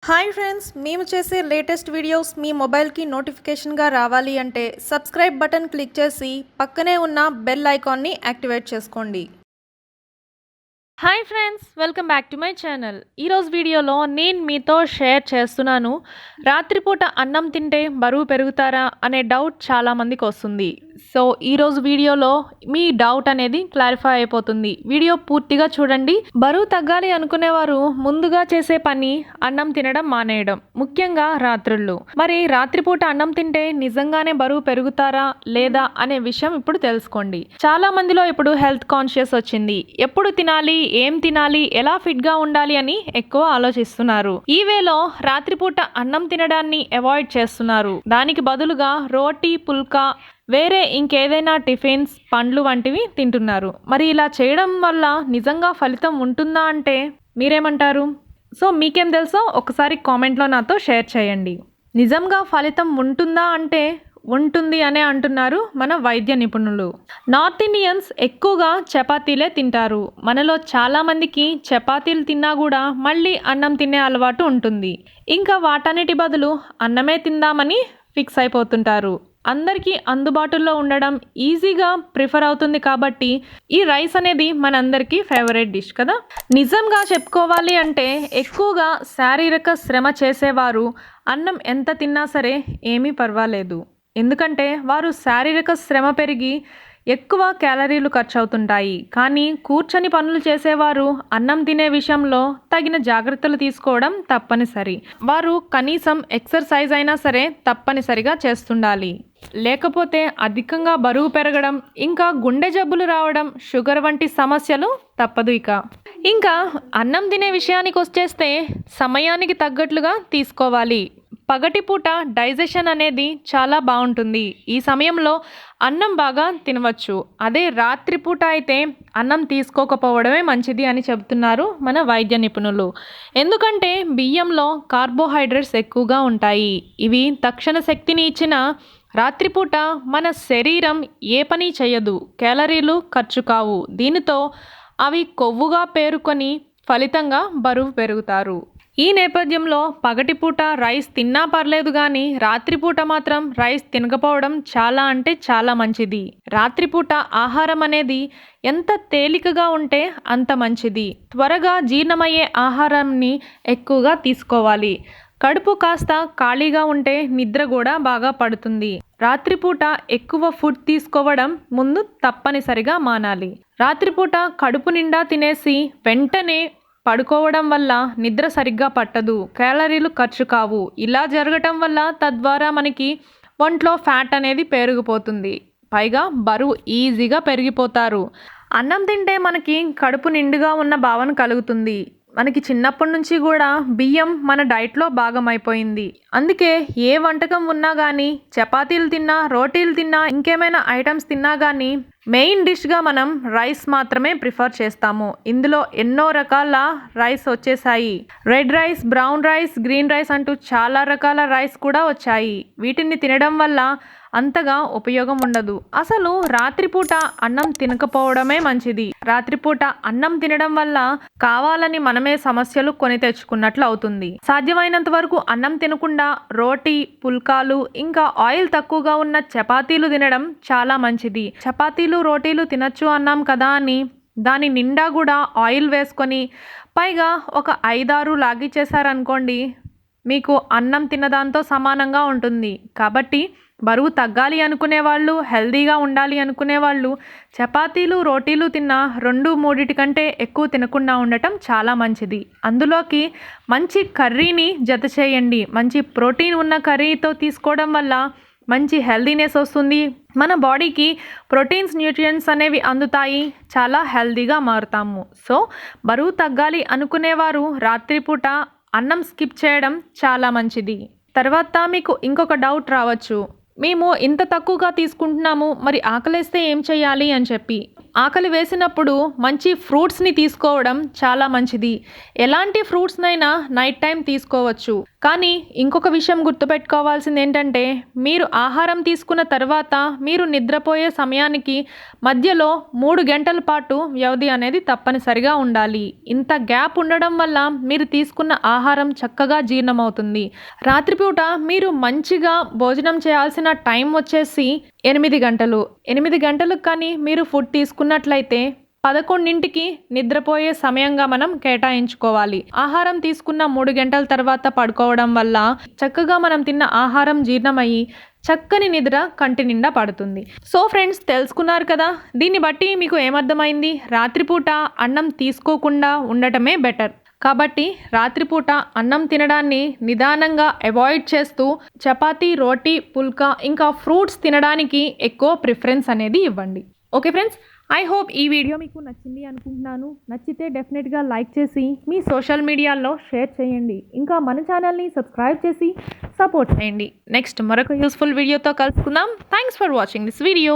Hi friends, మేము చేసే latest videos మీ మొబైల్కి నోటిఫికేషన్గా రావాలి అంటే సబ్స్క్రైబ్ బటన్ క్లిక్ చేసి పక్కనే ఉన్న బెల్ ఐకాన్ని యాక్టివేట్ చేసుకోండి. Hi friends, welcome back to my channel. ఈరోజు వీడియోలో నేను మీతో షేర్ చేస్తున్నాను, రాత్రిపూట అన్నం తింటే బరువు పెరుగుతారా అనే డౌట్ చాలామందికి వస్తుంది. సో ఈరోజు వీడియోలో మీ డౌట్ అనేది క్లారిఫై అయిపోతుంది. వీడియో పూర్తిగా చూడండి. బరువు తగ్గాలి అనుకునేవారు ముందుగా చేసే పని అన్నం తినడం మానేయడం, ముఖ్యంగా రాత్రుళ్ళు. మరి రాత్రిపూట అన్నం తింటే నిజంగానే బరువు పెరుగుతారా లేదా అనే విషయం ఇప్పుడు తెలుసుకోండి. చాలా మందిలో ఇప్పుడు హెల్త్ కాన్షియస్ వచ్చింది. ఎప్పుడు తినాలి, ఏం తినాలి, ఎలా ఫిట్గా ఉండాలి అని ఎక్కువ ఆలోచిస్తున్నారు. ఈ వేలో రాత్రిపూట అన్నం తినడాన్ని అవాయిడ్ చేస్తున్నారు. దానికి బదులుగా రోటీ, పుల్కా, వేరే ఇంకేదైనా టిఫిన్స్, పండ్లు వంటివి తింటున్నారు. మరి ఇలా చేయడం వల్ల నిజంగా ఫలితం ఉంటుందా అంటే మీరేమంటారు? సో మీకేం తెలుసో ఒకసారి కామెంట్లో నాతో షేర్ చేయండి. నిజంగా ఫలితం ఉంటుందా అంటే ఉంటుంది అనే అంటున్నారు మన వైద్య నిపుణులు. నార్త్ ఇండియన్స్ ఎక్కువగా చపాతీలే తింటారు. మనలో చాలామందికి చపాతీలు తిన్నా కూడా మళ్ళీ అన్నం తినే అలవాటు ఉంటుంది. ఇంకా వాటన్నిటి బదులు అన్నమే తిందామని ఫిక్స్ అయిపోతుంటారు. అందరికీ అందుబాటులో ఉండడం ఈజీగా ప్రిఫర్ అవుతుంది కాబట్టి ఈ రైస్ అనేది మనందరికీ ఫేవరెట్ డిష్ కదా. నిజంగా చెప్పుకోవాలి అంటే ఎక్కువగా శారీరక శ్రమ చేసేవారు అన్నం ఎంత తిన్నా సరే ఏమీ పర్వాలేదు. ఎందుకంటే వారు శారీరక శ్రమ పెరిగి ఎక్కువ క్యాలరీలు ఖర్చు అవుతుంటాయి. కానీ కూర్చొని పనులు చేసేవారు అన్నం తినే విషయంలో తగిన జాగ్రత్తలు తీసుకోవడం తప్పనిసరి. వారు కనీసం ఎక్సర్సైజ్ అయినా సరే తప్పనిసరిగా చేస్తుండాలి. లేకపోతే అధికంగా బరువు పెరగడం, ఇంకా గుండె జబ్బులు రావడం, షుగర్ వంటి సమస్యలు తప్పదు. ఇంకా అన్నం తినే విషయానికి వచ్చేస్తే సమయానికి తగ్గట్లుగా తీసుకోవాలి. పగటిపూట డైజెషన్ అనేది చాలా బాగుంటుంది. ఈ సమయంలో అన్నం బాగా తినవచ్చు. అదే రాత్రిపూట అయితే అన్నం తీసుకోకపోవడమే మంచిది అని చెబుతున్నారు మన వైద్య నిపుణులు. ఎందుకంటే బియ్యంలో కార్బోహైడ్రేట్స్ ఎక్కువగా ఉంటాయి. ఇవి తక్షణ శక్తిని ఇచ్చిన రాత్రిపూట మన శరీరం ఏ పని చేయదు, క్యాలరీలు ఖర్చు కావు. దీనితో అవి కొవ్వుగా పేరుకొని ఫలితంగా బరువు పెరుగుతారు. ఈ నేపథ్యంలో పగటిపూట రైస్ తిన్నా పర్లేదు, కానీ రాత్రిపూట మాత్రం రైస్ తినకపోవడం చాలా అంటే చాలా మంచిది. రాత్రిపూట ఆహారం అనేది ఎంత తేలికగా ఉంటే అంత మంచిది. త్వరగా జీర్ణమయ్యే ఆహారాన్ని ఎక్కువగా తీసుకోవాలి. కడుపు కాస్త ఖాళీగా ఉంటే నిద్ర కూడా బాగా పడుతుంది. రాత్రిపూట ఎక్కువ ఫుడ్ తీసుకోవడం ముందు తప్పనిసరిగా మానాలి. రాత్రిపూట కడుపు నిండా తినేసి వెంటనే పడుకోవడం వల్ల నిద్ర సరిగ్గా పట్టదు, క్యాలరీలు ఖర్చు కావు. ఇలా జరగటం వల్ల తద్వారా మనకి ఒంట్లో ఫ్యాట్ అనేది పెరిగిపోతుంది. పైగా బరువు ఈజీగా పెరిగిపోతారు. అన్నం తింటే మనకి కడుపు నిండుగా ఉన్న భావన కలుగుతుంది. మనకి చిన్నప్పటి నుంచి కూడా బియ్యం మన డైట్లో భాగం అయిపోయింది. అందుకే ఏ వంటకం ఉన్నా కానీ, చపాతీలు తిన్నా, రోటీలు తిన్నా, ఇంకేమైనా ఐటమ్స్ తిన్నా కానీ మెయిన్ డిష్గా మనం రైస్ మాత్రమే ప్రిఫర్ చేస్తాము. ఇందులో ఎన్నో రకాల రైస్ వచ్చేసాయి. Red rice, brown rice, green rice అంటూ చాలా రకాల రైస్ కూడా వచ్చాయి. వీటిని తినడం వల్ల అంతగా ఉపయోగం ఉండదు. అసలు రాత్రిపూట అన్నం తినకపోవడమే మంచిది. రాత్రిపూట అన్నం తినడం వల్ల కావాలని మనమే సమస్యలు కొని తెచ్చుకున్నట్లు అవుతుంది. సాధ్యమైనంత వరకు అన్నం తినకుండా రోటీ, పుల్కాలు, ఇంకా ఆయిల్ తక్కువగా ఉన్న చపాతీలు తినడం చాలా మంచిది. చపాతీలు, రోటీలు తినచ్చు అన్నాం కదా అని దాని నిండా కూడా ఆయిల్ వేసుకొని పైగా ఒక 5-6 లాగిచ్చేసారనుకోండి, మీకు అన్నం తిన్నదాంతో సమానంగా ఉంటుంది. కాబట్టి బరువు తగ్గాలి అనుకునే వాళ్ళు, హెల్దీగా ఉండాలి అనుకునే వాళ్ళు చపాతీలు, రోటీలు తిన్న 2-3 కంటే ఎక్కువ తినకుండా ఉండటం చాలా మంచిది. అందులోకి మంచి కర్రీని జత చేయండి. మంచి ప్రోటీన్ ఉన్న కర్రీతో తీసుకోవడం వల్ల మంచి హెల్దీనెస్ వస్తుంది. మన బాడీకి ప్రోటీన్స్, న్యూట్రియంట్స్ అనేవి అందుతాయి. చాలా హెల్దీగా మారుతాము. సో బరువు తగ్గాలి అనుకునేవారు రాత్రిపూట అన్నం స్కిప్ చేయడం చాలా మంచిది. తర్వాత మీకు ఇంకొక డౌట్ రావచ్చు, మేము ఇంత తక్కువగా తీసుకుంటున్నాము, మరి ఆకలేస్తే ఏం చేయాలి అని చెప్పి. ఆకలి వేసినప్పుడు మంచి ఫ్రూట్స్ని తీసుకోవడం చాలా మంచిది. ఎలాంటి ఫ్రూట్స్నైనా నైట్ టైం తీసుకోవచ్చు. కానీ ఇంకొక విషయం గుర్తుపెట్టుకోవాల్సింది ఏంటంటే, మీరు ఆహారం తీసుకున్న తర్వాత మీరు నిద్రపోయే సమయానికి మధ్యలో 3 గంటల పాటు వ్యవధి అనేది తప్పనిసరిగా ఉండాలి. ఇంత గ్యాప్ ఉండడం వల్ల మీరు తీసుకున్న ఆహారం చక్కగా జీర్ణమవుతుంది. రాత్రిపూట మీరు మంచిగా భోజనం చేయాల్సిన టైం వచ్చేసి 8 గంటలు. 8 గంటలకు కానీ మీరు ఫుడ్ తీసుకున్నట్లయితే 11కి నిద్రపోయే సమయంగా మనం కేటాయించుకోవాలి. ఆహారం తీసుకున్న 3 గంటల తర్వాత పడుకోవడం వల్ల చక్కగా మనం తిన్న ఆహారం జీర్ణమయ్యి చక్కని నిద్ర కంటి నిండా పడుతుంది. సో ఫ్రెండ్స్, తెలుసుకున్నారు కదా. దీన్ని బట్టి మీకు ఏమర్థమైంది? రాత్రిపూట అన్నం తీసుకోకుండా ఉండటమే బెటర్. కాబట్టి రాత్రిపూట అన్నం తినడాన్ని నిదానంగా అవాయిడ్ చేస్తూ చపాతీ, రోటీ, పుల్కా ఇంకా ఫ్రూట్స్ తినడానికి ఎక్కువ ప్రిఫరెన్స్ అనేది ఇవ్వండి. ఓకే ఫ్రెండ్స్, ఐ హోప్ ఈ వీడియో మీకు నచ్చింది అనుకుంటున్నాను. నచ్చితే డెఫినెట్గా లైక్ చేసి మీ సోషల్ మీడియాలో షేర్ చేయండి. ఇంకా మన ఛానల్ని సబ్స్క్రైబ్ చేసి సపోర్ట్ చేయండి. నెక్స్ట్ మరొక యూస్ఫుల్ వీడియోతో కలుసుకుందాం. Thanks for watching this video.